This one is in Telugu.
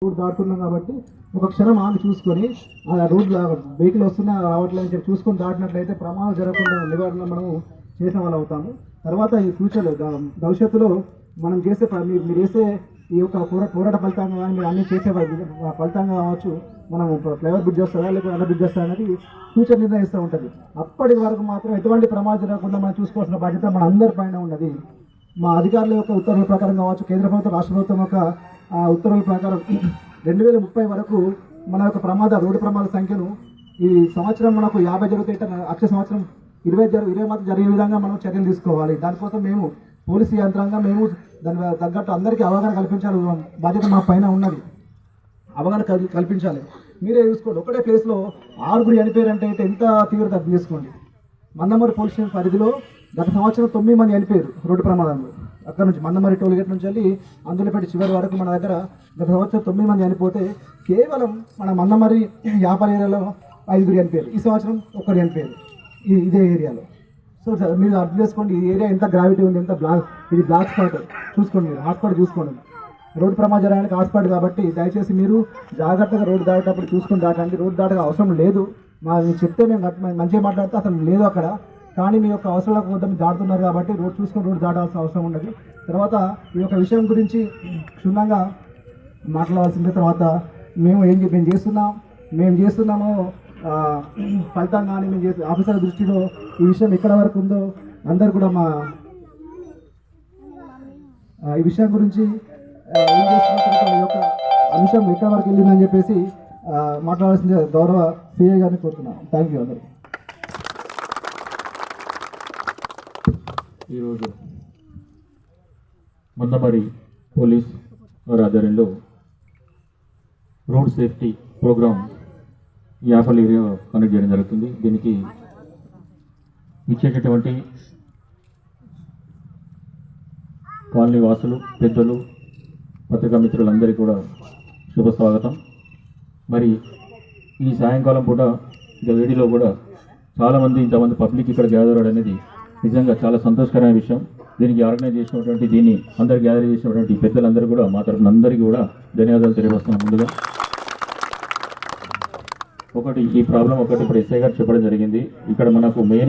రోడ్ దాటుతున్నాం కాబట్టి ఒక క్షణం ఆగి చూసుకొని ఆ రోడ్ వెహికల్ వస్తున్నా రావట్లేదని చెప్పి చూసుకొని దాటినట్లయితే ప్రమాదం జరగకుండా నివారణ మనము చేసిన వాళ్ళు అవుతాము. తర్వాత ఈ ఫ్యూచర్లో భవిష్యత్తులో మనం చేసే మీరు చేసే ఈ యొక్క పోరాట ఫలితంగా కానీ మీరు అన్నీ చేసే ఫలితంగా కావచ్చు, మనం ఫ్లైఓవర్ బ్రిడ్జ్ వస్తుందా లేకపోతే అండర్ బ్రిడ్జ్ వస్తుందా అనేది ఫ్యూచర్ నిర్ణయిస్తూ ఉంటుంది. అప్పటి వరకు మాత్రం ఎటువంటి ప్రమాదం జరగకుండా మనం చూసుకోవాల్సిన బాధ్యత మన అందరి పైన ఉన్నది. మా అధికారుల యొక్క ఉత్తర్వుల ప్రకారం కావచ్చు, కేంద్ర ప్రభుత్వం రాష్ట్ర ప్రభుత్వం యొక్క ఉత్తర్వుల ప్రకారం 2030 వరకు మన యొక్క రోడ్డు ప్రమాదాల సంఖ్యను ఈ సంవత్సరం మనకు 50 జరుగుతాయి, వచ్చే సంవత్సరం 20 మాత్రం జరిగే విధంగా మనం చర్యలు తీసుకోవాలి. దానికోసం మేము పోలీసు యంత్రాంగం మేము దాని తగ్గట్టు అందరికీ అవగాహన కల్పించాలి. బాధ్యత మా పైన ఉన్నది, అవగాహన కల్పించాలి. మీరే చూసుకోండి, ఒకటే ప్లేస్లో 6 చనిపోయారంటే ఎంత తీవ్రత అర్థం చేసుకోండి. మందమరి పోలీస్ స్టేషన్ పరిధిలో గత సంవత్సరం 9 మంది చనిపోయారు రోడ్డు ప్రమాదంలో. అక్కడ నుంచి మందమరి టోల్గేట్ నుంచి వెళ్ళి అందులోపేట చివరి వరకు మన దగ్గర గత సంవత్సరం 9 మంది చనిపోతే కేవలం మన మందమరి వ్యాపార ఏరియాలో 5 చనిపోయారు. ఈ సంవత్సరం 1 చనిపోయారు ఇదే ఏరియాలో. సో మీరు అర్థం చేసుకోండి, ఈ ఏరియా ఎంత గ్రావిటీ ఉంది, ఎంత ఇది బ్లాక్ స్పాట్. చూసుకోండి, మీరు హాట్స్పాట్ చూసుకోండి. రోడ్డు ప్రమాదం జరగడానికి హాట్స్పాట్ కాబట్టి దయచేసి మీరు జాగ్రత్తగా రోడ్డు దాటేటప్పుడు చూసుకొని దాటండి. రోడ్డు దాటగా అవసరం లేదు, మీరు చెప్తే మేము మంచిగా మాట్లాడితే అసలు లేదు అక్కడ. కానీ మీ యొక్క అవసరాలకు వద్ద మీరు దాటుతున్నారు కాబట్టి రోడ్డు చూసుకొని రోడ్డు దాటాల్సిన అవసరం ఉన్నది. తర్వాత ఈ యొక్క విషయం గురించి క్షుణ్ణంగా మాట్లాడాల్సిందే. తర్వాత మేము చేస్తున్నామో ఫలితం కానీ మేము చేసే ఆఫీసర్ దృష్టిలో ఈ విషయం ఎక్కడ వరకు ఉందో అందరు కూడా ఈ విషయం గురించి ఏం చేస్తున్న ఈ యొక్క అంశం ఎక్కడ వరకు వెళ్ళిందని చెప్పేసి మాట్లాడాల్సిందే గౌరవ సిఐ గారిని కోరుతున్నాను. థ్యాంక్ యూ అందరూ. ఈరోజు మందమరి పోలీస్ వారి ఆధ్వర్యంలో road safety programme Yapal area conduct చేయడం జరుగుతుంది. దీనికి ఇచ్చేటటువంటి కాలనీ వాసులు, పెద్దలు, పత్రికా మిత్రులందరికీ కూడా శుభ స్వాగతం. మరి ఈ సాయంకాలం పూట ఇక వేడిలో కూడా చాలామంది ఇంతమంది పబ్లిక్ ఇక్కడ గ్యాదర్ అవ్వడం అనేది నిజంగా చాలా సంతోషకరమైన విషయం. దీనికి ఆర్గనైజ్ చేసినటువంటి దీన్ని అందరు గ్యాదర్ చేసినటువంటి పెద్దలందరూ కూడా మా తరఫున అందరికీ కూడా ధన్యవాదాలు తెలియజేస్తున్నాం. ముందుగా ఈ ప్రాబ్లం ఒకటి ఇప్పుడు ఎస్ఐ గారు చెప్పడం జరిగింది. ఇక్కడ మనకు మెయిన్